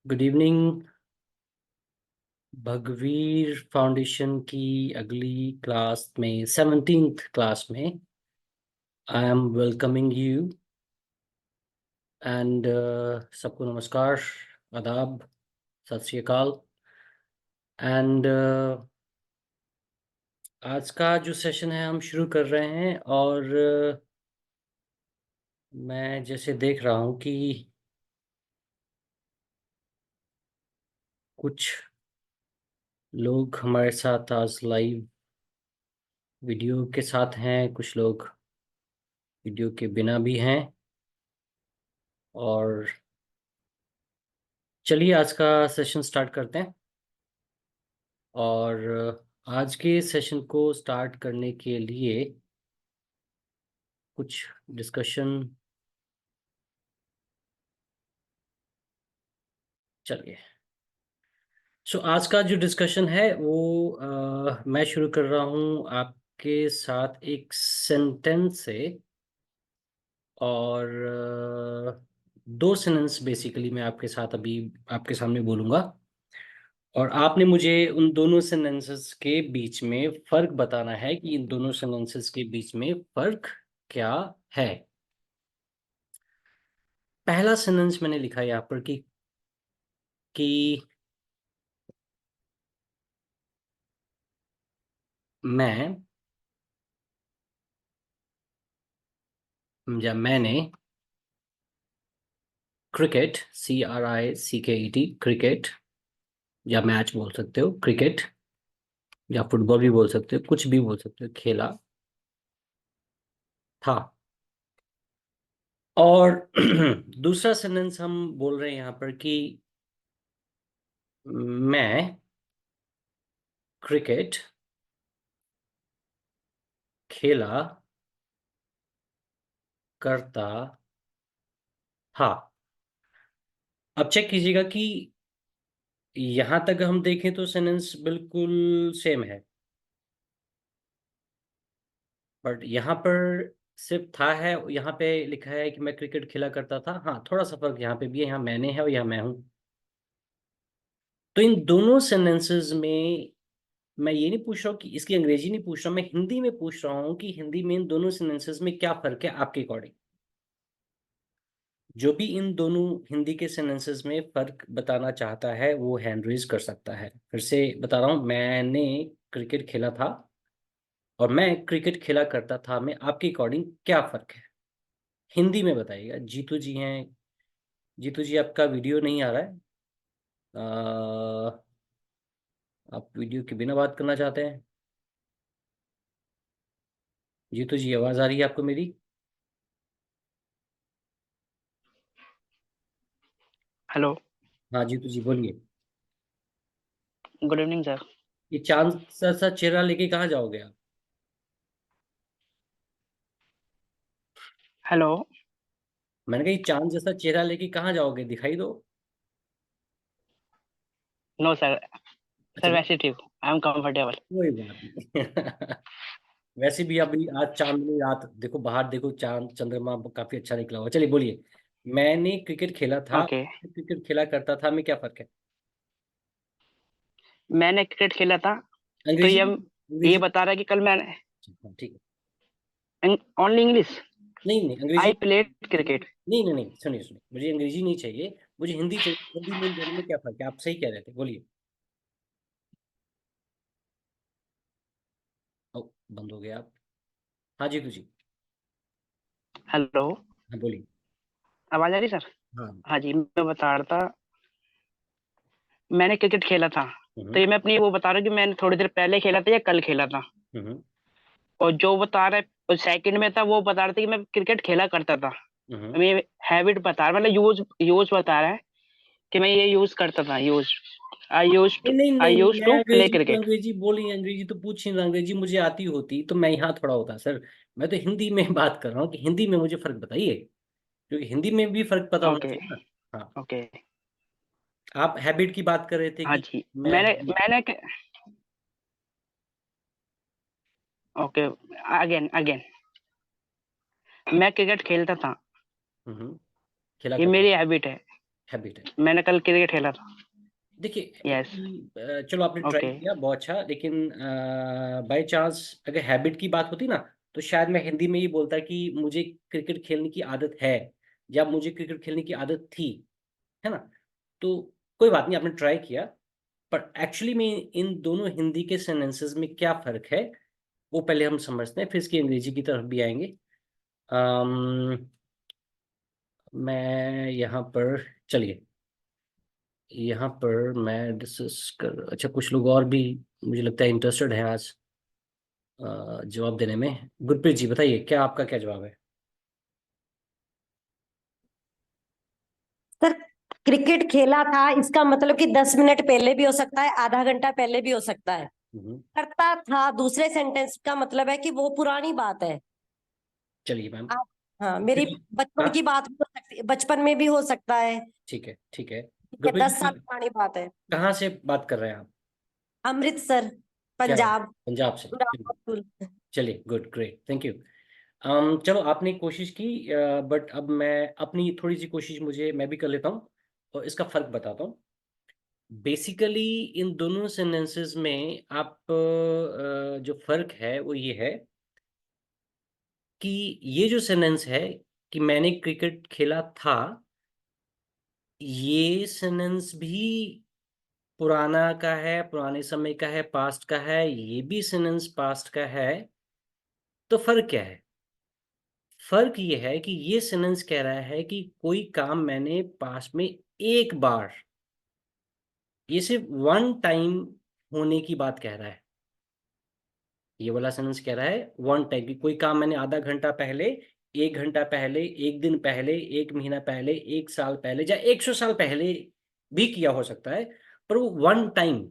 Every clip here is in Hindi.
Good evening. भगवीर फाउंडेशन की अगली क्लास में 17th क्लास में I am welcoming you and सबको नमस्कार, आदाब, सत श्री अकाल। एंड आज का जो सेशन है हम शुरू कर रहे हैं और मैं जैसे देख रहा हूँ कि कुछ लोग हमारे साथ आज लाइव वीडियो के साथ हैं, कुछ लोग वीडियो के बिना भी हैं। और चलिए आज का सेशन स्टार्ट करते हैं। और आज के सेशन को स्टार्ट करने के लिए कुछ डिस्कशन, चलिए। सो आज का जो डिस्कशन है वो मैं शुरू कर रहा हूँ आपके साथ एक सेंटेंस से। और दो सेंटेंस बेसिकली मैं आपके साथ अभी आपके सामने बोलूँगा और आपने मुझे उन दोनों सेंटेंसेस के बीच में फ़र्क बताना है कि इन दोनों सेंटेंसेस के बीच में फ़र्क क्या है। पहला सेंटेंस मैंने लिखा है यहाँ पर कि मैं या मैंने क्रिकेट, CRICKET, क्रिकेट या मैच बोल सकते हो, क्रिकेट या फुटबॉल भी बोल सकते हो, कुछ भी बोल सकते हो, खेला था। और दूसरा सेंटेंस हम बोल रहे हैं यहाँ पर कि मैं क्रिकेट खेला करता था। अब चेक कीजिएगा कि यहां तक हम देखें तो सेंटेंस बिल्कुल सेम है, बट यहाँ पर सिर्फ था है, यहाँ पे लिखा है कि मैं क्रिकेट खेला करता था। हाँ, थोड़ा सा फर्क यहाँ पे भी है, यहाँ मैंने है और यहाँ मैं हूँ। तो इन दोनों सेंटेंसेस में मैं ये नहीं पूछ रहा हूँ कि इसकी अंग्रेजी नहीं पूछ रहा हूँ, मैं हिंदी में पूछ रहा हूँ कि हिंदी में इन दोनों सेंटेंसेस में क्या फर्क है आपके अकॉर्डिंग। जो भी इन दोनों हिंदी के सेंटेंसेस में फर्क बताना चाहता है वो हैंड रेज कर सकता है। फिर से बता रहा हूँ, मैंने क्रिकेट खेला था और मैं क्रिकेट खेला करता था में आपके अकॉर्डिंग क्या फर्क है, हिंदी में बताइएगा। जीतू जी हैं, जीतू जी आपका वीडियो नहीं आ रहा है। आप वीडियो के बिना बात करना चाहते हैं? जीतू जी आवाज़ आ रही है आपको मेरी? हेलो। हाँ जीतू जी बोलिए। Good evening sir. ये चांद सा चेहरा लेके कहाँ जाओगे आप? हेलो। मैंने कहा ये चांद जैसा चेहरा लेके कहाँ जाओगे, दिखाई दो। No sir. अच्छा सर वैसे ठीक हूँ, आई एम कंफर्टेबल। कोई बात नहीं। वैसे भी अभी आज चांदनी रात, देखो बाहर देखो, चांद चंद्रमा काफी अच्छा निकला हुआ। चलिए बोलिए, मैंने क्रिकेट खेला था, ओके। क्रिकेट खेला करता था में क्या फर्क है? मैंने क्रिकेट खेला था, तो अंग्रेजी, ये अंग्रेजी। बता रहा है कि कल मैंने हाँ, ठीक है। Only English. नहीं नहीं अंग्रेजी, आई प्लेड क्रिकेट। नहीं नहीं नहीं, सुनिए सुनिए, मुझे अंग्रेजी नहीं चाहिए, मुझे हिंदी चाहिए। हिंदी में इन दोनों में क्या फर्क है, आप सही कह रहे थे, बोलिए। ओ, बंद हो गया आप। हाँ जी जी। हेलो। हाँ बोलिए। आवाज आ रही सर? हाँ। हाँ जी, मैं बता रहा था मैंने क्रिकेट खेला था। तो हम्म। ये मैं अपनी वो बता रहा हूँ कि मैंने थोड़ी देर पहले खेला था या कल खेला था। हम्म। और जो बता रहा है सेकंड में था वो बता रहा था कि मैं क्रिकेट खेला करता था। हम्म। मैं हैबिट बता रहा, मतलब यूज यूज बता रहा है कि मैं ये यूज करता था। यूज नहीं नहीं आई नहीं नहीं, यूज मैं टू प्ले अंग्रेजी तो क्रिकेट। अंग्रेजी बोली, अंग्रेजी तो पूछ ही ना, अंग्रेजी मुझे आती होती तो मैं यहाँ थोड़ा होता सर। मैं तो हिंदी में बात कर रहा हूँ कि हिंदी में मुझे फर्क बताइए, क्योंकि हिंदी में भी फर्क पता होना ओके। चाहिए ना। हाँ। ओके। आप हैबिट की बात कर रहे थे हाँ कि जी, मैं, मैंने मैंने ओके। अगेन अगेन, मैं क्रिकेट खेलता था। खेला ये करता मेरी था। हैबिट है। हैबिट है। मैंने कल क्रिकेट खेला था। देखिए यस। चलो आपने ट्राई ओके। किया, बहुत अच्छा, लेकिन बाय चांस अगर हैबिट की बात होती ना, तो शायद मैं हिंदी में ही बोलता कि मुझे क्रिकेट खेलने की आदत है, या मुझे क्रिकेट खेलने की आदत थी, है ना। तो कोई बात नहीं, आपने ट्राई किया। पर एक्चुअली में इन दोनों हिंदी के सेंटेंसेस में क्या फ़र्क है, वो पहले हम समझते हैं, फिर इसकी अंग्रेजी की तरफ भी आएंगे। अम, मैं यहाँ पर, चलिए, यहाँ पर मैं डिस्कस कर, अच्छा कुछ लोग और भी मुझे लगता है इंटरेस्टेड हैं आज जवाब देने में। गुरप्रीत जी बताइए, क्या आपका क्या जवाब है? सर, क्रिकेट खेला था इसका मतलब कि 10 मिनट पहले भी हो सकता है, आधा घंटा पहले भी हो सकता है। हम्म, करता था दूसरे सेंटेंस का मतलब है कि वो पुरानी बात है। चलिए मैम। आप, हाँ, मेरी बचपन की हाँ, बात भी हो सकती है, बचपन में भी हो सकता है। ठीक है ठीक है। ठीक है, गुरप्रीत 10 साल जी, पुरानी बात है। कहाँ से बात कर रहे हैं आप? अमृतसर, क्या, पंजाब। पंजाब से? रावतपुर। चलिए, गुड, ग्रेट, थैंक यू। चलो, आपने कोशिश की, बट अब मैं अपनी थोड़ी सी कोशिश, मुझे मैं भी कर लेता हूँ और इसका फ़र्क बताता हूँ। बेसिकली इन दोनों सेंटेंसेस में आप जो फ़र्क है वो ये है कि ये जो सेंटेंस है कि मैंने क्रिकेट खेला था, ये सेंटेंस भी पुराना का है, पुराने समय का है, पास्ट का है, ये भी सेंटेंस पास्ट का है। तो फ़र्क क्या है? फ़र्क ये है कि ये सेंटेंस कह रहा है कि कोई काम मैंने पास्ट में एक बार, ये सिर्फ वन टाइम होने की बात कह रहा है। ये वाला सेंटेंस कह रहा है वन टाइम, कि कोई काम मैंने आधा घंटा पहले, 1 घंटा पहले, 1 दिन पहले, 1 महीना पहले, 1 साल पहले, या 100 साल पहले भी किया हो सकता है, पर वो वन टाइम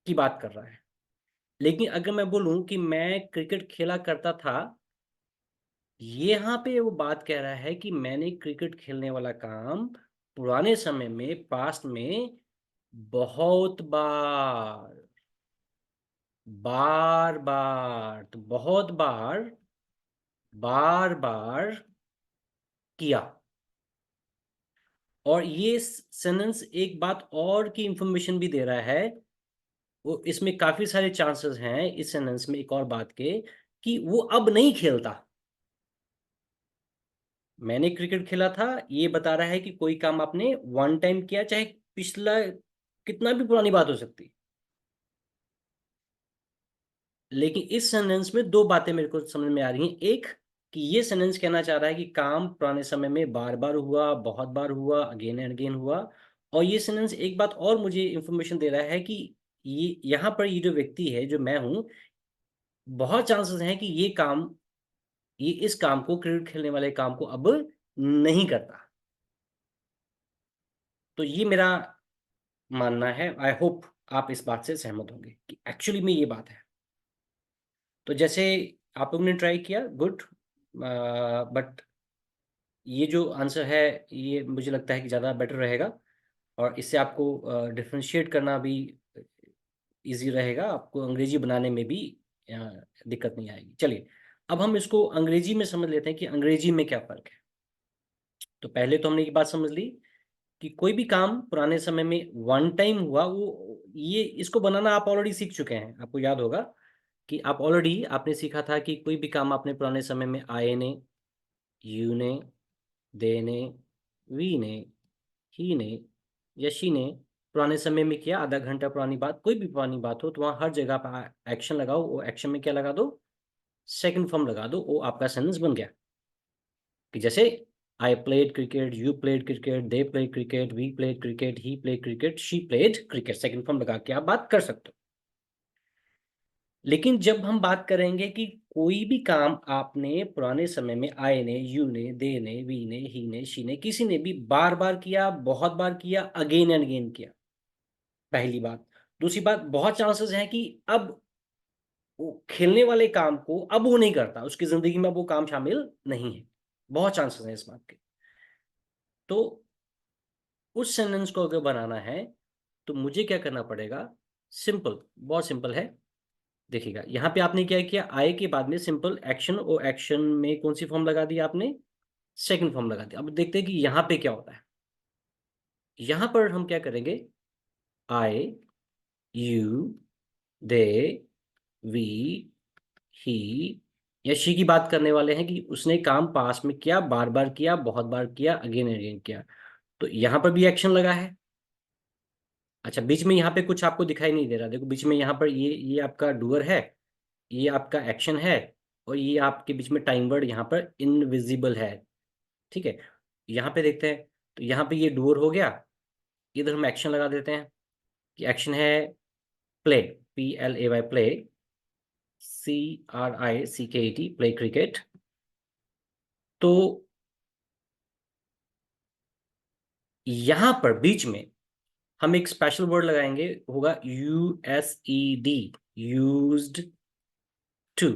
की बात कर रहा है। लेकिन अगर मैं बोलूं कि मैं क्रिकेट खेला करता था, ये यहाँ पे वो बात कह रहा है कि मैंने क्रिकेट खेलने वाला काम पुराने समय में, पास्ट में, बहुत बार, बार बार, तो बहुत बार, बार बार किया। और ये सेंटेंस एक बात और की इंफॉर्मेशन भी दे रहा है, वो इसमें काफी सारे चांसेस हैं इस सेंटेंस में एक और बात के, कि वो अब नहीं खेलता। मैंने क्रिकेट खेला था, ये बता रहा है कि कोई काम आपने वन टाइम किया, चाहे पिछला कितना भी पुरानी बात हो सकती। लेकिन इस सेंटेंस में दो बातें मेरे को समझ में आ रही हैं। एक, कि ये सेंटेंस कहना चाह रहा है कि काम पुराने समय में बार बार हुआ, बहुत बार हुआ, अगेन एंड अगेन हुआ। और ये सेंटेंस एक बात और मुझे इंफॉर्मेशन दे रहा है कि ये यहाँ पर ये जो व्यक्ति है, जो मैं हूँ, बहुत चांसेस हैं कि ये काम, ये इस काम को, क्रिकेट खेलने वाले काम को अब नहीं करता। तो ये मेरा मानना है, आई होप आप इस बात से सहमत होंगे कि एक्चुअली में ये बात है। तो जैसे आप लोगों ने ट्राई किया, गुड, बट ये जो आंसर है, ये मुझे लगता है कि ज़्यादा बेटर रहेगा, और इससे आपको डिफरेंशिएट करना भी इजी रहेगा, आपको अंग्रेजी बनाने में भी अ, दिक्कत नहीं आएगी। चलिए, अब हम इसको अंग्रेजी में समझ लेते हैं कि अंग्रेजी में क्या फ़र्क है। तो पहले तो हमने ये बात समझ ली कि कोई भी काम पुराने समय में वन टाइम हुआ, वो ये इसको बनाना आप ऑलरेडी सीख चुके हैं। आपको याद होगा कि आप ऑलरेडी आपने सीखा था कि कोई भी काम आपने पुराने समय में आए ने, यू ने, दे ने, वी ने, ही ने या शी ने पुराने समय में किया। आधा घंटा पुरानी बात, कोई भी पुरानी बात हो, तो वहाँ हर जगह पर एक्शन लगाओ, वो एक्शन में क्या लगा दो, सेकंड फॉर्म लगा दो, वो आपका सेंटेंस बन गया। कि जैसे I played cricket, you played cricket, they played cricket, we played cricket, he played cricket, she played cricket, second form लगा के आप बात कर सकते हो। लेकिन जब हम बात करेंगे कि कोई भी काम आपने पुराने समय में आए ने, यू ने, दे ने, वी ने, ही ने, शी ने, किसी ने भी बार बार किया, बहुत बार किया, अगेन एंड अगेन किया, पहली बात। दूसरी बात, बहुत चांसेस हैं कि अब वो खेलने वाले काम को अब वो नहीं करता, उसकी जिंदगी में अब वो काम शामिल नहीं है। बहुत चांसेस हैं इस बात के। तो उस सेंटेंस को अगर बनाना है, तो मुझे क्या करना पड़ेगा? सिंपल, बहुत सिंपल है। देखिएगा, यहाँ पे आपने क्या किया, आए के बाद में सिंपल एक्शन, और एक्शन में कौन सी फॉर्म लगा दी आपने? सेकंड फॉर्म लगा दी। अब देखते हैं कि यहाँ पे क्या होता है। यहां पर हम क्या करेंगे, आई, यू, दे, वी, ही या शी की बात करने वाले हैं कि उसने काम पास में किया, बार बार किया, बहुत बार किया, अगेन अगेन किया। तो यहां पर भी एक्शन लगा है। अच्छा, बीच में यहाँ पे कुछ आपको दिखाई नहीं दे रहा, देखो बीच में यहाँ पर ये आपका डूअर है, ये आपका एक्शन है, और ये आपके बीच में टाइम वर्ड यहाँ पर इनविजिबल है। ठीक है, यहाँ पे देखते हैं, तो यहाँ पे ये डूअर हो गया, इधर हम एक्शन लगा देते हैं कि एक्शन है play, PLAY, play, CRICKET, play cricket. तो यहां पर बीच में हम एक स्पेशल वर्ड लगाएंगे, होगा USED, यूज्ड टू।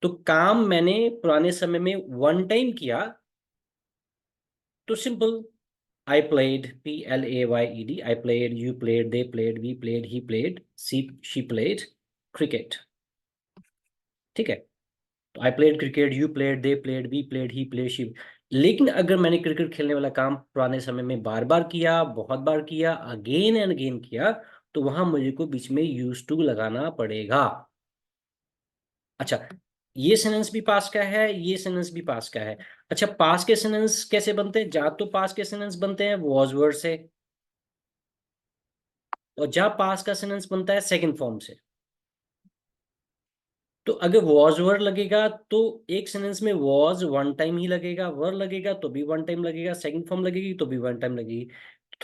तो काम मैंने पुराने समय में वन टाइम किया, तो simple, I played, PLAYED, I played, you played, they played, we played, he played, she played cricket। ठीक है, तो I played cricket, you played, they played, we played, he played, she। लेकिन अगर मैंने क्रिकेट खेलने वाला काम पुराने समय में बार बार किया, बहुत बार किया, अगेन एंड अगेन किया, तो वहां मुझे को बीच में यूज टू लगाना पड़ेगा। अच्छा, ये सेंटेंस भी पास का है, ये सेंटेंस भी पास का है। अच्छा, पास के सेंटेंस कैसे बनते हैं? जा तो पास के सेंटेंस बनते हैं वॉज वर्ड से, और जा पास का सेंटेंस बनता है सेकंड फॉर्म से। तो अगर वॉज वर्ड लगेगा तो एक सेंटेंस में वॉज वन टाइम ही लगेगा, वर्ड लगेगा तो भी वन टाइम लगेगा, सेकंड फॉर्म लगेगी तो भी वन टाइम लगेगी।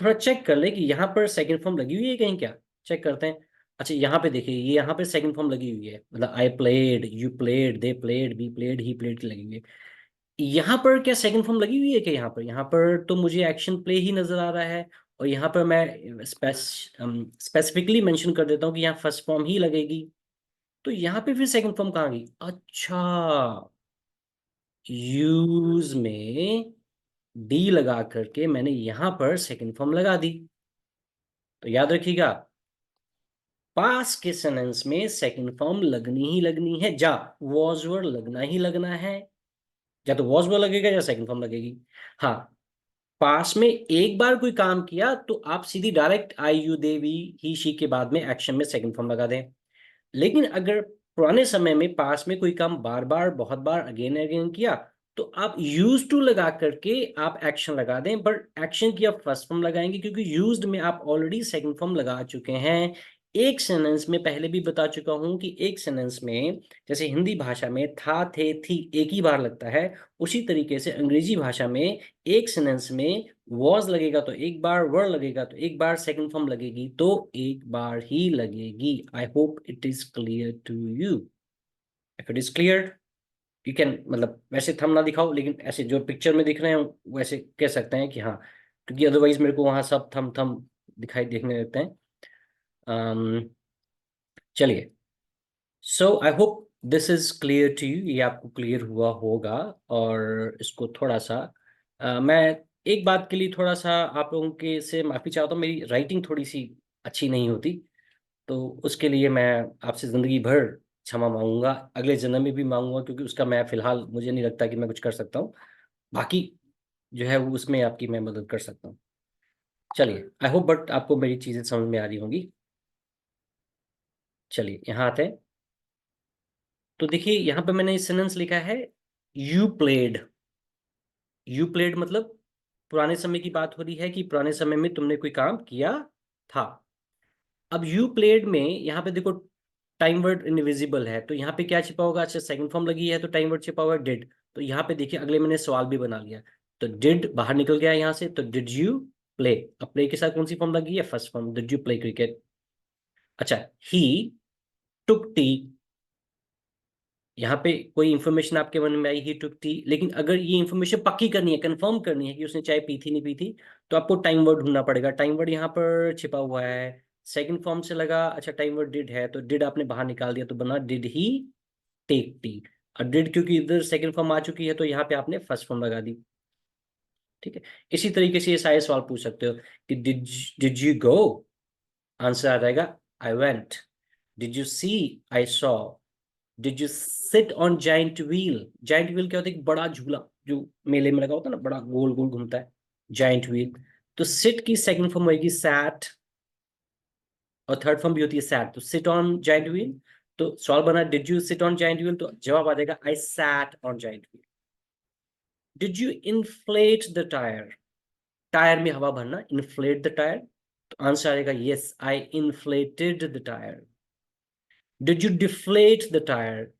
थोड़ा चेक कर ले कि यहाँ पर सेकंड फॉर्म लगी हुई है कहीं, क्या चेक करते हैं। अच्छा, यहाँ पे देखिए, ये यहाँ पे सेकंड फॉर्म लगी हुई है, मतलब I played, you played, they played, we played, he played की लगी हुई है। यहाँ पर क्या सेकंड फॉर्म लगी हुई है क्या? यहाँ पर तो मुझे एक्शन प्ले ही नजर आ रहा है, और यहाँ पर मैं स्पेसिफिकली मेंशन कर देता हूँ कि यहाँ फर्स्ट फॉर्म ही लगेगी। तो यहाँ पे फिर सेकंड फॉर्म कहाँ गई? अच्छा, यूज में डी लगा करके मैंने यहाँ पर सेकंड फॉर्म लगा दी। तो याद रखिएगा, पास के सेंटेंस में सेकंड फॉर्म लगनी ही लगनी है, जा वॉज वर्ड लगना ही लगना है, या तो वॉज वर्ड लगेगा या सेकंड फॉर्म लगेगी। हाँ, पास में एक बार कोई काम किया तो आप सीधी direct I, you, they, we, he, she के बाद में एक्शन में सेकंड फॉर्म लगा दें। लेकिन अगर पुराने समय में पास में कोई काम बार बार, बहुत बार, अगेन अगेन किया, तो आप यूज टू लगा करके आप एक्शन लगा दें, बट एक्शन की आप फर्स्ट फॉर्म लगाएंगे, क्योंकि यूज्ड में आप ऑलरेडी सेकंड फॉर्म लगा चुके हैं। एक सेंटेंस में पहले भी बता चुका हूं कि एक सेंटेंस में, जैसे हिंदी भाषा में था, थे, थी एक ही बार लगता है, उसी तरीके से अंग्रेजी भाषा में एक सेंटेंस में वॉज लगेगा तो एक बार, वर्ड लगेगा तो एक बार, सेकंड फॉर्म लगेगी तो एक बार ही लगेगी। I hope it is clear to you. If it is clear, you can, मतलब वैसे थंब ना दिखाओ, लेकिन ऐसे जो पिक्चर में दिख रहे हैं वैसे कह सकते हैं कि हाँ, क्योंकि अदरवाइज मेरे को वहां सब थंब थंब दिखाई देखने लगते हैं। चलिए, so I hope this is clear to you, ये आपको क्लियर हुआ होगा। और इसको थोड़ा सा मैं एक बात के लिए थोड़ा सा आप लोगों के से माफ़ी चाहता हूँ, मेरी राइटिंग थोड़ी सी अच्छी नहीं होती, तो उसके लिए मैं आपसे ज़िंदगी भर क्षमा मांगूंगा, अगले जन्म में भी मांगूंगा, क्योंकि उसका मैं फ़िलहाल मुझे नहीं लगता कि मैं कुछ कर सकता हूँ। बाकी जो है वो उसमें आपकी मैं मदद कर सकता हूँ। चलिए, आई होप बट आपको मेरी चीज़ें समझ में आ रही होंगी। चलिए यहाँ आते हैं। तो देखिए, यहाँ पे मैंने सेंटेंस लिखा है यू प्लेड। यू प्लेड मतलब पुराने समय की बात हो रही है कि पुराने समय में तुमने कोई काम किया था। अब यू प्लेड में यहाँ पे देखो टाइम वर्ड इनविजिबल है, तो यहाँ पे क्या छिपा होगा? अच्छा, सेकंड फॉर्म लगी है तो टाइम वर्ड छिपा हुआ है डिड। तो यहाँ पे देखिए, अगले मैंने सवाल भी बना लिया, तो डिड बाहर निकल गया यहाँ से, तो डिड यू प्ले। अब प्ले के साथ कौन सी फॉर्म लगी है? First form, did you play cricket. अच्छा, ही टुक टी, यहाँ पे कोई इंफॉर्मेशन आपके मन में आई, ही टुक टी, लेकिन अगर ये इंफॉर्मेशन पक्की करनी है, कंफर्म करनी है कि उसने चाय पी थी नहीं पी थी, तो आपको टाइम वर्ड ढूंढना पड़ेगा। टाइम वर्ड यहाँ पर छिपा हुआ है, सेकंड फॉर्म से लगा। अच्छा, टाइम वर्ड डिड है, तो डिड आपने बाहर निकाल दिया, तो बना डिड ही टेक टी। और डिड क्योंकि इधर सेकंड फॉर्म आ चुकी है, तो यहाँ पे आपने फर्स्ट फॉर्म लगा दी। ठीक है, इसी तरीके से ये सारे सवाल पूछ सकते हो कि डिड यू गो, आंसर आ जाएगा I went. Did you see, I saw. Did you sit on giant wheel. Giant wheel क्या होता है? एक बड़ा झूला जो मेले में लगा होता है ना, बड़ा गोल गोल घूमता है, जाइंट व्हील। तो सिट की सेकंड फॉर्म होगी सैट, और थर्ड फॉर्म भी होती है सैट। तो सिट ऑन जायंट व्हील, तो सवाल बना did you sit on giant wheel, तो जवाब आ जाएगा I sat on giant wheel. Did you inflate the tyre, tyre में हवा भरना, इन्फ्लेट द टायर, तो आंसर आएगा yes I inflated the tyre. Did you deflate the tyre,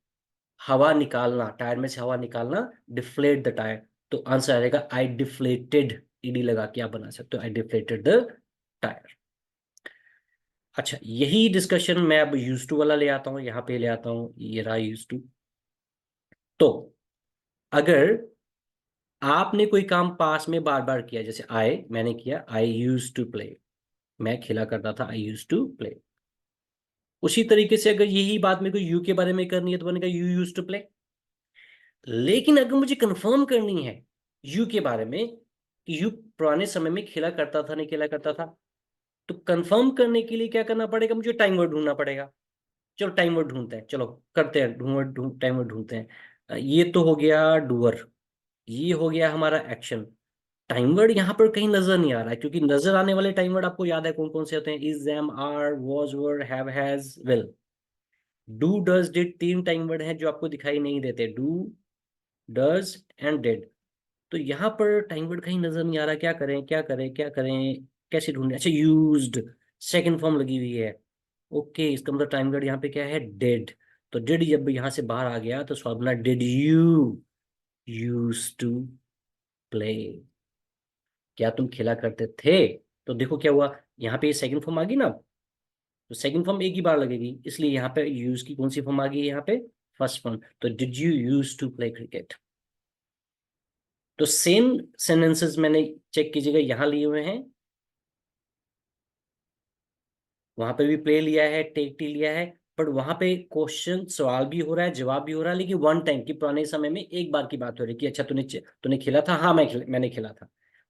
हवा निकालना, टायर में से हवा निकालना, डिफ्लेट द टायर, तो आंसर आएगा आई डिफ्लेटेड, ईडी लगा के आप बना सकते हो, आई डिफ्लेटेड द टायर। अच्छा, यही डिस्कशन मैं अब यूज टू वाला ले आता हूं, यहां पे ले आता हूं, ये रहा यूज टू। तो अगर आपने कोई काम पास में बार बार किया, जैसे आई मैंने किया, आई यूज टू प्ले, मैं खेला करता था, आई यूज टू प्ले। उसी तरीके से अगर यही बात मेरे को यू के बारे में करनी है तो बनेगा यू यूज टू प्ले। लेकिन अगर मुझे कंफर्म करनी है यू के बारे में कि यू पुराने समय में खेला करता था नहीं खेला करता था, तो कंफर्म करने के लिए क्या करना पड़ेगा, मुझे टाइम वर्ड ढूंढना पड़ेगा। चलो टाइम वर्ड ढूंढते हैं, चलो करते हैं, टाइम वर्ड ढूंढते हैं। ये तो हो गया डूअर, ये हो गया हमारा एक्शन। टाइम वर्ड यहाँ पर कहीं नजर नहीं आ रहा है, क्योंकि नजर आने वाले टाइम वर्ड आपको याद है कौन कौन से होते हैं, is, am, are, was, were, have, has, will. Do, does, did, तीन टाइम वर्ड हैं जो आपको दिखाई नहीं देते, डू, डज एंड डिड। तो यहाँ पर टाइम वर्ड कहीं नजर नहीं आ रहा, क्या करें क्या करें क्या करें, कैसे ढूंढें। अच्छा, यूज्ड सेकंड फॉर्म लगी हुई है, ओके, इसका मतलब टाइम वर्ड यहाँ पे क्या है, डिड। तो डिड जब यहाँ से बाहर आ गया तो सवाल बना did you use to play, क्या तुम खेला करते थे। तो देखो क्या हुआ, यहाँ पे सेकंड फॉर्म आ गई ना, तो सेकंड फॉर्म एक ही बार लगेगी, इसलिए यहाँ पे यूज की कौन सी फॉर्म आ गई है, यहाँ पे फर्स्ट फॉर्म। तो did you use to play cricket. तो सेम सेंटेंसेस मैंने चेक कीजिएगा यहाँ लिए हुए हैं, वहां पे भी प्ले लिया है, टेक टी लिया है, बट वहां पे क्वेश्चन सवाल भी हो रहा है, जवाब भी हो रहा है, लेकिन वन टाइम की पुराने समय में एक बार की बात हो रही है कि अच्छा तूने खेला था, हाँ मैंने खेला था।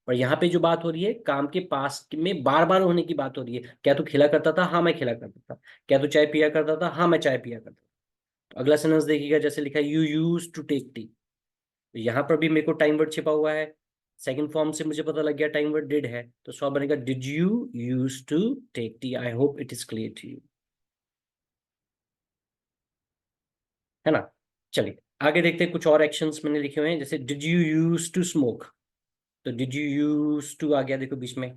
और यहाँ पे जो बात हो रही है काम के पास में बार बार होने की बात हो रही है, क्या तू खेला करता था, हाँ मैं खेला करता था। क्या तू चाय पिया करता था, हाँ मैं चाय पिया करता था। तो अगला सेंटेंस देखिएगा, जैसे लिखा है you use to take tea, तो यहाँ पर भी मेरे को टाइम वर्ड छिपा हुआ है, सेकंड फॉर्म से मुझे पता लग गया टाइम वर्ड डिड है, तो सवाल बनेगा did you use to take tea. I hope it is clear to you, है ना। चलिए आगे देखते हैं, कुछ और एक्शंस मैंने लिखे हुए हैं, जैसे did you use to smoke, तो डिड यू यूज टू आ गया देखो बीच में,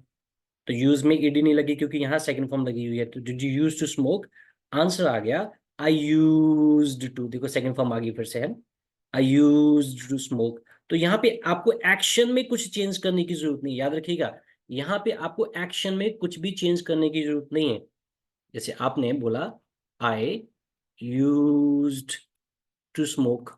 तो यूज में ईडी नहीं लगी क्योंकि यहाँ सेकंड फॉर्म लगी हुई है, तो did you use to smoke, answer आ गया आई यूज्ड टू, देखो सेकंड फॉर्म आ गई फिर से है, आई यूज्ड टू स्मोक। तो यहाँ पे आपको एक्शन में कुछ चेंज करने की जरूरत नहीं, याद रखिएगा, यहाँ पे आपको एक्शन में कुछ भी चेंज करने की जरूरत नहीं है। जैसे आपने बोला आई यूज्ड टू स्मोक,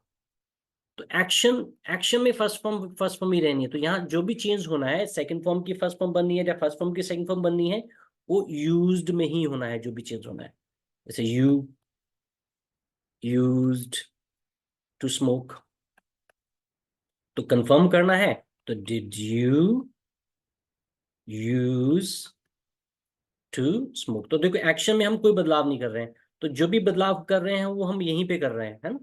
तो एक्शन एक्शन में फर्स्ट फॉर्म ही रहनी है, तो यहाँ जो भी चेंज होना है, सेकंड फॉर्म की फर्स्ट फॉर्म बननी है या फर्स्ट फॉर्म की सेकंड फॉर्म बननी है, वो यूज्ड में ही होना है जो भी चेंज होना है। जैसे यू यूज्ड टू स्मोक, तो कंफर्म करना है, तो did you use to smoke. तो देखो एक्शन में हम कोई बदलाव नहीं कर रहे हैं, तो जो भी बदलाव कर रहे हैं वो हम यहीं पे कर रहे हैं, है ना।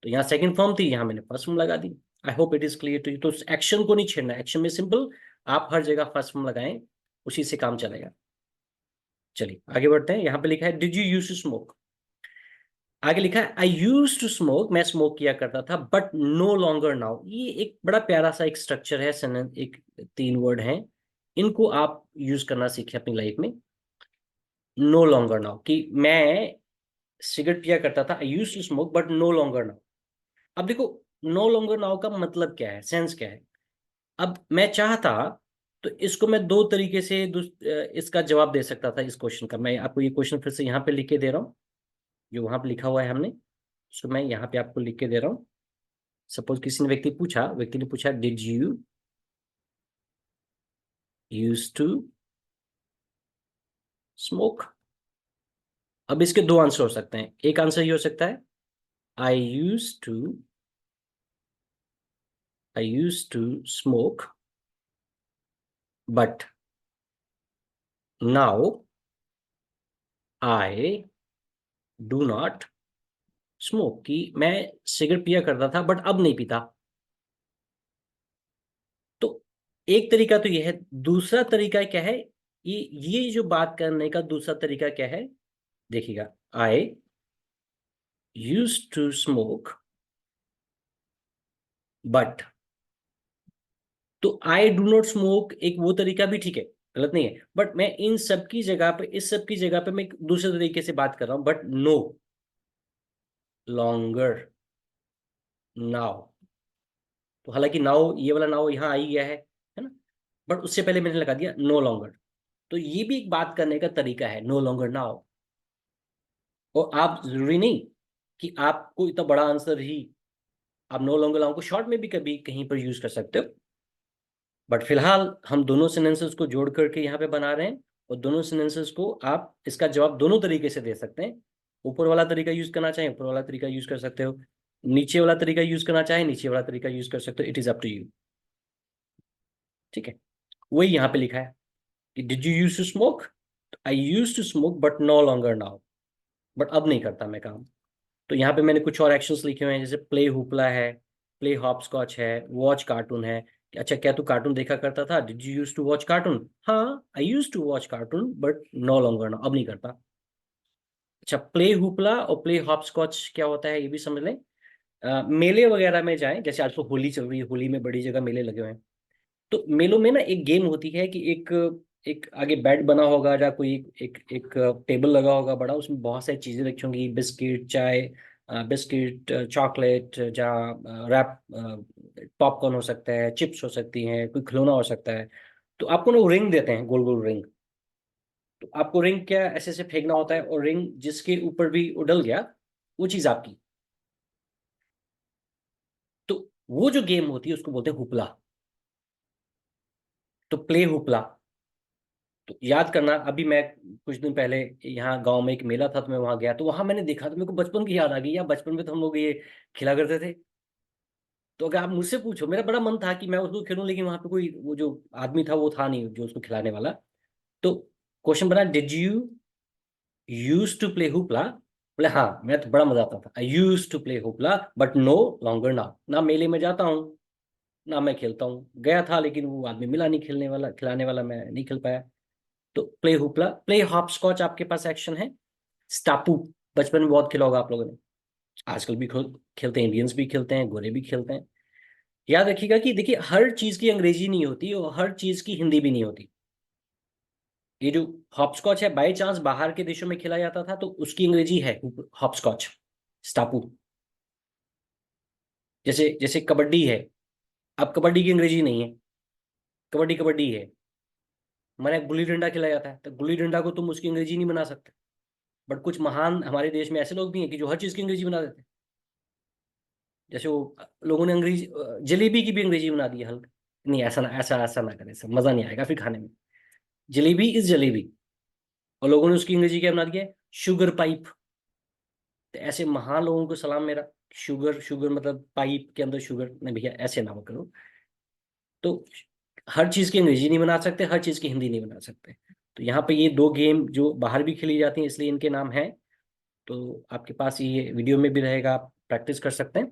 तो यहाँ सेकंड फॉर्म थी, यहाँ मैंने फर्स्ट फॉर्म लगा दी। I hope it is clear to you. तो एक्शन को नहीं छेड़ना, एक्शन में सिंपल आप हर जगह फर्स्ट फॉर्म लगाएं, उसी से काम चलेगा। चलिए आगे बढ़ते हैं, यहाँ पे लिखा है did you use to smoke, आगे लिखा है आई यूज टू स्मोक, मैं स्मोक किया करता था, बट नो लॉन्गर नाउ। ये एक बड़ा प्यारा सा एक स्ट्रक्चर है, सेंटेंस, एक तीन वर्ड हैं, इनको आप यूज करना सीखिए अपनी लाइफ में। नो लॉन्गर नाउ, कि मैं सिगरेट पिया करता था, I use to smoke but no longer now. अब देखो नो लॉन्गर नाउ का मतलब क्या है, सेंस क्या है। अब मैं चाहता तो इसको मैं दो तरीके से इसका जवाब दे सकता था, इस क्वेश्चन का। मैं आपको ये क्वेश्चन फिर से यहाँ पे लिख के दे रहा हूँ, जो वहां पे लिखा हुआ है हमने, उसको मैं यहाँ पे आपको लिख के दे रहा हूँ। सपोज किसी ने व्यक्ति ने पूछा did you use to smoke. अब इसके दो आंसर हो सकते हैं, एक आंसर ये हो सकता है I use to smoke but now I do not smoke, कि मैं सिगरेट पिया करता था बट अब नहीं पीता। तो एक तरीका तो ये है। दूसरा तरीका क्या है, ये जो बात करने का दूसरा तरीका क्या है, देखिएगा, I used to smoke but, तो आई डू नॉट स्मोक एक वो तरीका भी ठीक है, गलत नहीं है, बट मैं इन सब की जगह पे, इस सब की जगह पे मैं एक दूसरे तरीके से बात कर रहा हूं, बट नो लॉन्गर नाउ। तो हालांकि नाउ, ये वाला नाउ यहाँ आ ही गया है ना, बट उससे पहले मैंने लगा दिया नो लॉन्गर। तो ये भी एक बात करने का तरीका है, नो लॉन्गर नाउ। और आप जरूरी नहीं कि आपको इतना बड़ा आंसर ही, आप नो लॉन्गर नाउ को शॉर्ट में भी कभी कहीं पर यूज कर सकते हो। बट फिलहाल हम दोनों सेंटेंसेस को जोड़ करके यहाँ पे बना रहे हैं, और दोनों सेंटेंसेस को आप इसका जवाब दोनों तरीके से दे सकते हैं। ऊपर वाला तरीका यूज करना चाहें ऊपर वाला तरीका यूज कर सकते हो, नीचे वाला तरीका यूज करना चाहें नीचे वाला तरीका यूज कर सकते हो, it is up to you. ठीक है, वही यहाँ पे लिखा है कि did you use to smoke, I use to smoke but no longer now, but अब नहीं करता मैं काम। तो यहाँ पे मैंने कुछ और एक्शंस लिखे हुए हैं, जैसे प्ले हुपला है, प्ले हॉपस्कॉच है, वॉच कार्टून है। अच्छा, क्या तू कार्टून देखा करता था, did you use to watch cartoon, हाँ I use to watch cartoon but no longer now, अब नहीं करता। अच्छा, प्ले हुपला और प्ले हॉपस्कॉच क्या होता है ये भी समझ लें। मेले वगैरह में जाएं, जैसे आज तो होली चल रही है, होली में बड़ी जगह मेले लगे हुए हैं, तो मेलों में ना एक गेम होती है कि एक एक आगे बेड बना होगा, या कोई एक टेबल लगा होगा बड़ा, उसमें बहुत सारी चीजें रखी होंगी, बिस्किट, चाय, बिस्किट, चॉकलेट, या रैप, पॉपकॉर्न हो सकता है, चिप्स हो सकती हैं, कोई खिलौना हो सकता है। तो आपको ना वो रिंग देते हैं, गोल गोल रिंग। तो आपको रिंग क्या ऐसे ऐसे फेंकना होता है, और रिंग जिसके ऊपर भी उड़ल गया वो चीज आपकी। तो वो जो गेम होती है उसको बोलते हैं हुपला। तो प्ले हुपला। तो याद करना, अभी मैं कुछ दिन पहले यहाँ गांव में एक मेला था, तो मैं वहां गया, तो वहां मैंने देखा, तो मेरे को बचपन की याद आ गई, या बचपन में तो हम लोग ये खेला करते थे। तो अगर आप मुझसे पूछो, मेरा बड़ा मन था कि मैं उसको खेलूं, लेकिन वहां पे कोई वो जो आदमी था वो था नहीं जो उसको खिलाने वाला। तो क्वेश्चन बना, did you use to play hoopla, बोले हाँ, मैं तो बड़ा मजा आता था, I use to play hoopla but no longer now. ना मेले में जाता हूँ, ना मैं खेलता हूँ, गया था लेकिन वो आदमी मिला नहीं खेलने वाला, खिलाने वाला, मैं नहीं खेल पाया। तो प्ले हुपला, प्ले हॉपस्कॉच आपके पास एक्शन है। स्टापू, बचपन में बहुत खेला होगा आप लोगों ने, आजकल भी खेलते हैं, इंडियंस भी खेलते हैं, गोरे भी खेलते हैं। याद रखिएगा कि देखिए, हर चीज की अंग्रेजी नहीं होती और हर चीज की हिंदी भी नहीं होती। ये जो हॉपस्कॉच है, बाई चांस बाहर के देशों में खेला जाता था तो उसकी अंग्रेजी है हॉपस्कॉच, स्टापू। जैसे जैसे कबड्डी है, अब कबड्डी की अंग्रेजी नहीं है, कबड्डी कबड्डी है। हमारे यहाँ गुल्ली डंडा खेला जाता है, तो गुल्ली डंडा को तुम उसकी अंग्रेजी नहीं बना सकते। बट कुछ महान हमारे देश में ऐसे लोग भी हैं कि जो हर चीज की अंग्रेजी बना देते हैं। जैसे वो लोगों ने अंग्रेजी, जलेबी की भी अंग्रेजी बना दी है हल्का। नहीं, ऐसा ना करें सर, मजा नहीं आएगा फिर खाने में। जलेबी इज जलेबी, और लोगों ने उसकी अंग्रेजी क्या बना दी है, शुगर पाइप। तो ऐसे महान लोगों को सलाम मेरा। शुगर शुगर मतलब पाइप के अंदर शुगर, नहीं भैया ऐसे ना करो। तो हर चीज की अंग्रेजी नहीं बना सकते, हर चीज की हिंदी नहीं बना सकते। तो यहाँ पे ये दो गेम जो बाहर भी खेली जाती हैं, इसलिए इनके नाम हैं। तो आपके पास ये वीडियो में भी रहेगा, आप प्रैक्टिस कर सकते हैं।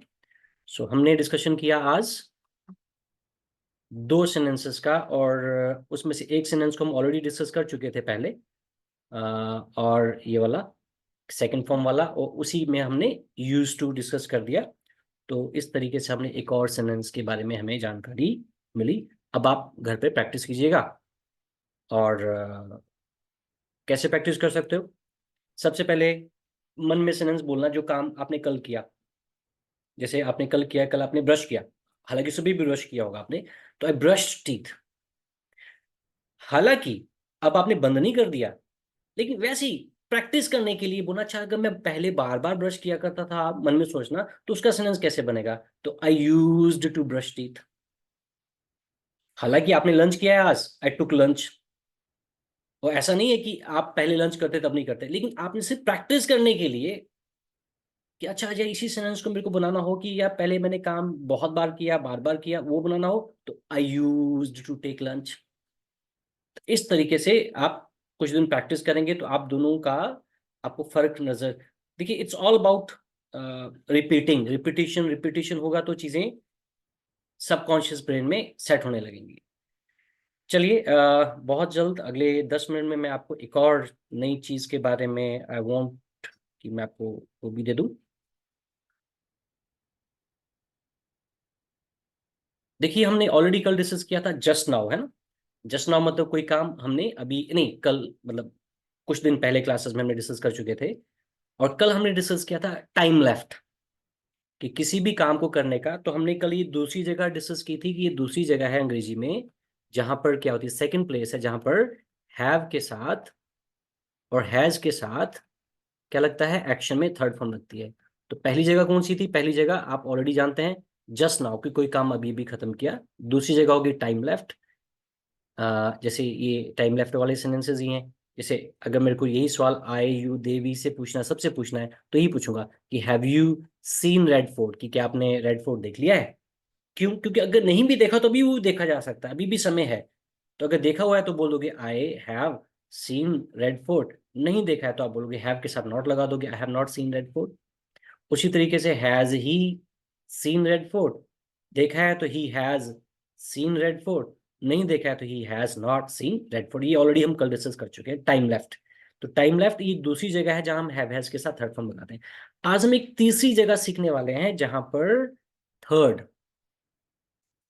सो हमने डिस्कशन किया आज दो सेंटेंसेस का, और उसमें से एक सेंटेंस को हम ऑलरेडी डिस्कस कर चुके थे पहले, और ये वाला सेकंड फॉर्म वाला, और उसी में हमने यूज टू डिस्कस कर दिया। तो इस तरीके से हमने एक और सेंटेंस के बारे में हमें जानकारी मिली। अब आप घर पे प्रैक्टिस कीजिएगा। और कैसे प्रैक्टिस कर सकते हो, सबसे पहले मन में सेंटेंस बोलना जो काम आपने कल किया। जैसे आपने कल किया, कल आपने ब्रश किया, हालांकि सुबह भी ब्रश किया होगा आपने, तो आई ब्रश टीथ। हालांकि अब आपने बंद नहीं कर दिया, लेकिन वैसे ही प्रैक्टिस करने के लिए बोलना, अच्छा अगर मैं पहले बार बार ब्रश किया करता था, आप मन में सोचना, तो उसका सेंटेंस कैसे बनेगा, तो I used to brush teeth. हालांकि आपने लंच किया है आज, आई टुक लंच। और ऐसा नहीं है कि आप पहले लंच करते तब नहीं करते, लेकिन आपने सिर्फ प्रैक्टिस करने के लिए कि अच्छा अजय इसी सेंटेंस को मेरे को बनाना हो कि या पहले मैंने काम बहुत बार बार किया वो बनाना हो, तो I used to take lunch. इस तरीके से आप कुछ दिन प्रैक्टिस करेंगे तो आप दोनों का, आपको फर्क नजर, देखिए it's all about repeating, repetition repetition होगा तो चीजें सबकॉन्शियस ब्रेन में सेट होने लगेंगी। चलिए बहुत जल्द अगले 10 मिनट में मैं आपको एक और नई चीज के बारे में आई वांट कि मैं आपको वो भी दे दूं। देखिए हमने ऑलरेडी कल डिस्कस किया था जस्ट नाउ, है ना। जस्ट नाउ मतलब कोई काम हमने अभी नहीं, कल मतलब कुछ दिन पहले क्लासेस में हमने डिस्कस कर चुके थे। और कल हमने डिस्कस किया था टाइम लेफ्ट, कि किसी भी काम को करने का। तो हमने कल ये दूसरी जगह डिस्कस की थी कि ये दूसरी जगह है अंग्रेजी में जहां पर क्या होती है, सेकंड प्लेस है जहां पर हैव के साथ और हैज के साथ क्या लगता है, एक्शन में थर्ड फॉर्म लगती है। तो पहली जगह कौन सी थी, पहली जगह आप ऑलरेडी जानते हैं जस्ट नाउ कि कोई काम अभी भी खत्म किया। दूसरी जगह होगी टाइम लेफ्ट। जैसे ये टाइम लेफ्ट वाले सेंटेंसेस ही हैं। जैसे अगर मेरे को यही सवाल आए यू देवी से पूछना, सबसे पूछना है, तो यही पूछूंगा कि have you seen Red fort, कि क्या आपने रेड फोर्ट देख लिया है। क्यों? क्योंकि अगर नहीं भी देखा तो भी वो देखा जा सकता है, अभी भी समय है। तो अगर देखा हुआ है तो बोलोगे आई हैव सीन रेड फोर्ट, नहीं देखा है तो आप बोलोगे हैव के साथ नॉट लगा दोगे, I have not seen Red Fort. उसी तरीके से has he seen Red Fort, देखा है तो he has seen Red Fort, नहीं देखा है तो he has not seen Red Fort. ये ऑलरेडी हम कल डिस्कस कर चुके हैं टाइम लेफ्ट। तो टाइम लेफ्ट ये दूसरी जगह है जहां हम हैव हैज के साथ थर्ड फॉर्म लगाते हैं। आज हम एक तीसरी जगह सीखने वाले हैं जहां पर थर्ड।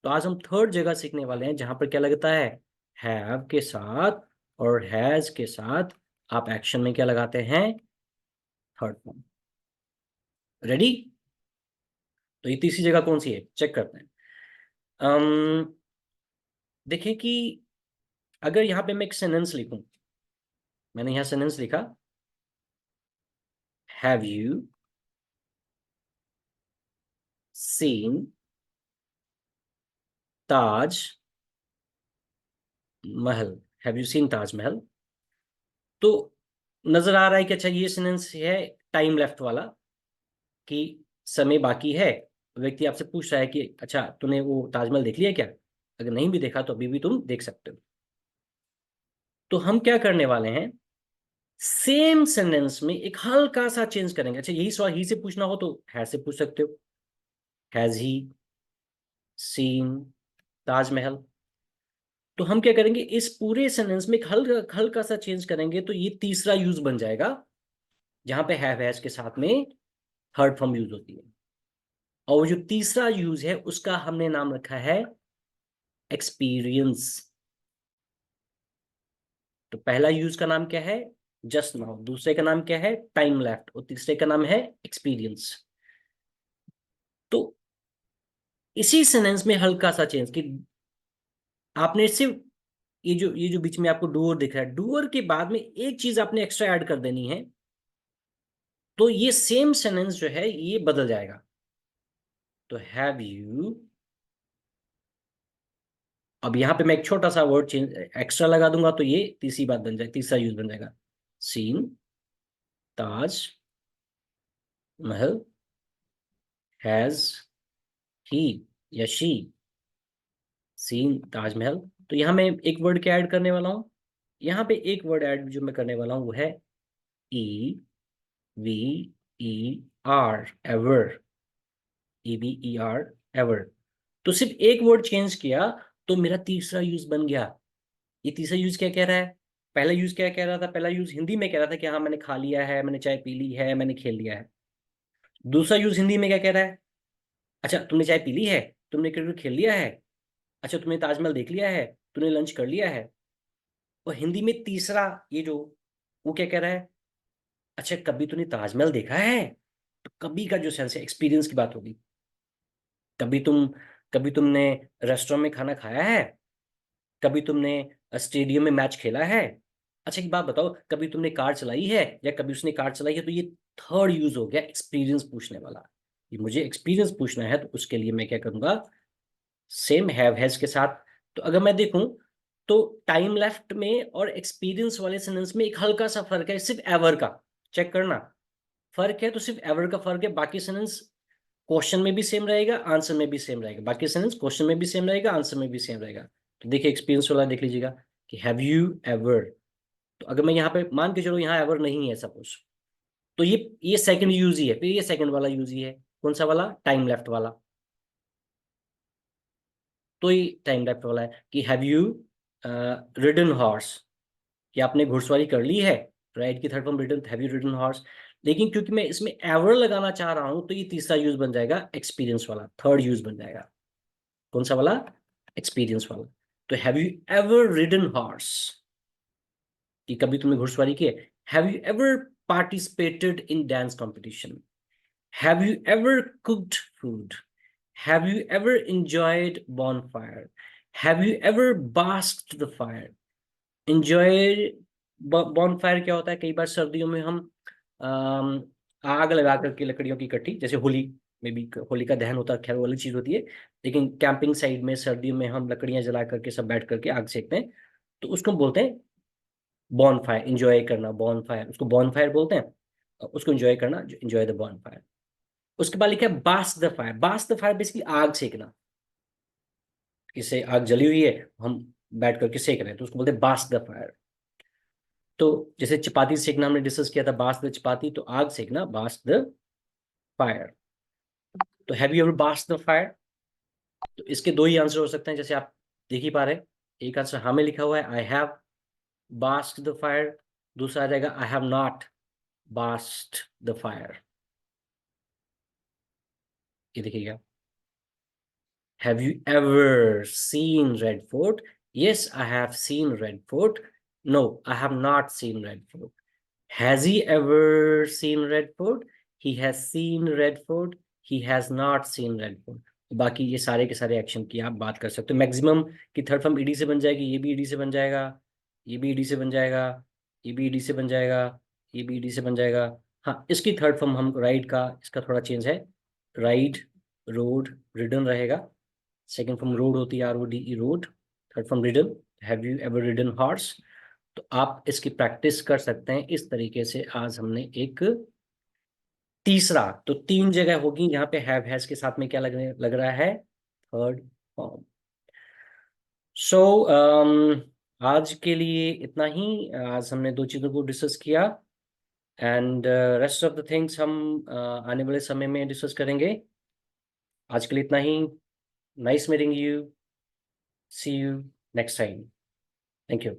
तो आज हम थर्ड जगह सीखने वाले हैं जहां पर क्या लगता है, हैव के साथ और हैज के साथ आप एक्शन में क्या लगाते हैं, थर्ड फॉर्म। रेडी? तो ये तीसरी जगह कौन सी है, चेक करते हैं। देखिए कि अगर यहां पे मैं एक सेंटेंस लिखूं, मैंने यहां सेंटेंस लिखा have you seen Taj Mahal, have you seen Taj Mahal. तो नजर आ रहा है कि अच्छा ये सेंटेंस है टाइम लेफ्ट वाला, कि समय बाकी है। व्यक्ति आपसे पूछ रहा है कि अच्छा तूने वो ताजमहल देख लिया क्या, अगर नहीं भी देखा तो अभी भी तुम देख सकते हो। तो हम क्या करने वाले हैं, सेम सेंटेंस में एक हल्का सा चेंज करेंगे। अच्छा यही सवाल ही से पूछना हो तो है से पूछ सकते हो, हैज ही सीन ताजमहल। तो हम क्या करेंगे, इस पूरे सेंटेंस में एक हल्का हल्का सा चेंज करेंगे, तो ये तीसरा यूज बन जाएगा जहां पे हैव हैज के साथ में थर्ड फॉर्म यूज होती है। और वो जो तीसरा यूज है उसका हमने नाम रखा है एक्सपीरियंस। तो पहला यूज का नाम क्या है, जस्ट नाउ। दूसरे का नाम क्या है, टाइम लेफ्ट। और तीसरे का नाम है एक्सपीरियंस। तो इसी सेंटेंस में हल्का सा चेंज कि आपने सिर्फ ये जो बीच में आपको डूअर दिख रहा है, डूअर के बाद में एक चीज आपने एक्स्ट्रा ऐड कर देनी है, तो ये सेम सेंटेंस जो है ये बदल जाएगा। तो हैव यू, अब यहां पे मैं एक छोटा सा वर्ड चेंज एक्स्ट्रा लगा दूंगा तो ये तीसरी बात बन जाए, तीसरा यूज बन जाएगा, scene Taj Mahal has he या शी सीन ताजमहल। तो यहां मैं एक वर्ड क्या ऐड करने वाला हूं, यहां पे एक वर्ड ऐड जो मैं करने वाला हूं वो है E V E R, ever, E V E R, ever. तो सिर्फ एक वर्ड चेंज किया तो मेरा तीसरा यूज बन गया। ये तीसरा यूज क्या कह रहा है, पहला यूज क्या कह रहा था, पहला यूज हिंदी में कह रहा था कि हाँ मैंने खा लिया है, मैंने चाय पी ली है, मैंने खेल लिया है। दूसरा यूज हिंदी में क्या कह रहा है, अच्छा तुमने चाय पी ली है, तुमने क्रिकेट खेल लिया है, अच्छा तुमने ताजमहल देख लिया है, तूने लंच कर लिया है। और हिंदी में तीसरा ये जो, वो क्या कह रहा है, अच्छा कभी तूने ताजमहल देखा है। तो कभी का जो सेंस है एक्सपीरियंस की बात होगी। कभी तुम, कभी तुमने रेस्टोरेंट में खाना खाया है, कभी तुमने स्टेडियम में मैच खेला है। अच्छा एक बात बताओ, कभी तुमने कार चलाई है या कभी उसने कार चलाई है। तो ये थर्ड यूज हो गया एक्सपीरियंस पूछने वाला। ये मुझे एक्सपीरियंस पूछना है तो उसके लिए मैं क्या करूंगा, सेम हैव हैज के साथ। तो अगर मैं देखूं तो टाइम लेफ्ट में और एक्सपीरियंस वाले सेंटेंस में एक हल्का सा फर्क है, सिर्फ एवर का। चेक करना, फर्क है तो सिर्फ एवर का फर्क है। बाकी सेंटेंस क्वेश्चन में भी सेम रहेगा, आंसर में भी सेम रहेगा। बाकी सेंटेंस क्वेश्चन में भी सेम रहेगा, आंसर में भी सेम रहेगा। तो देखिए एक्सपीरियंस वाला देख लीजिएगा कि हैव यू एवर। तो अगर मैं यहाँ पे मान के चलो यहाँ एवर नहीं है सपोज, तो ये सेकंड यूज ही है, फिर ये सेकंड वाला यूज ही है। कौन सा वाला, टाइम लेफ्ट वाला। तो ये टाइम लेफ्ट वाला है कि हैव यू रिडन हॉर्स, कि आपने घुड़सवारी कर ली है, राइड की third form ridden, have you ridden horse. लेकिन क्योंकि मैं इसमें एवर लगाना चाह रहा हूं तो ये तीसरा यूज बन जाएगा एक्सपीरियंस वाला, थर्ड यूज बन जाएगा। कौन सा वाला? एक्सपीरियंस वाला। तो have you ever ridden horse, कि कभी तुमने घुड़सवारी की है। Have you ever participated in dance competition. Have you ever cooked food. Have you ever enjoyed bonfire। Have you ever basked the fire. Enjoy bonfire क्या होता है? कई बार सर्दियों में हम अम, आग लगा करके लकड़ियों की इकट्ठी, जैसे होली में भी होली का दहन होता है, खैर वो वाली चीज होती है। लेकिन कैंपिंग साइड में सर्दियों में हम लकड़ियां जला करके सब बैठ करके आग सेकते हैं, तो उसको हम बोलते हैं बॉन फायर, इंजॉय करना, बॉन फायर, उसको बॉन फायर बोलते हैं। उसको एंजॉय करना, एंजॉय द बॉन फायर। उसके बाद लिखा है बास द फायर। बास द फायर बेसिकली आग सेकना, किसे आग जली हुई है, हम बैठ करके सेक रहे हैं, तो उसको बोलते हैं बास द फायर। तो जैसे चपाती सेकना हमने डिस्कस किया था, बास द चपाती, तो आग सेकना, बास द फायर। तो हैव यू एवर बास द फायर? तो इसके दो ही आंसर हो सकते हैं, जैसे आप देख ही पा रहे हैं। एक आंसर हाँ में लिखा हुआ है, I have based the fire. दूसरा आ जाएगा, I have not based the fire. ये देखिएगा, have you ever seen Red Fort? Yes, I have seen Red Fort. No, I have not seen Red Fort. Has he ever seen Red Fort? He has seen Red Fort. He has not seen Red Fort. बाकी ये सारे के सारे एक्शन की आप बात कर सकते हो। मैक्सिमम की थर्ड फॉर्म ईडी से बन जाएगी, ये भी ईडी से बन जाएगा, ये भी ईडी से बन जाएगा, ये भी ईडी से बन जाएगा, ये भी ईडी से बन जाएगा। हाँ, इसकी थर्ड फॉर्म हम राइड का, इसका थोड़ा चेंज है, राइड, रोड, रिडन रहेगा। सेकंड फॉर्म रोड होती है, RODE, road. Third form ridden, have you ever ridden horse? तो आप इसकी प्रैक्टिस कर सकते हैं इस तरीके से। आज हमने एक तीसरा, तो तीन जगह होगी यहाँ पे हैव हैज के साथ में क्या लग रहा है, थर्ड फॉर्म। सो आज के लिए इतना ही। आज हमने दो चीजों को डिस्कस किया, and rest of the things हम आने वाले समय में डिस्कस करेंगे। आज के लिए इतना ही। Nice meeting you. See you next time. Thank you.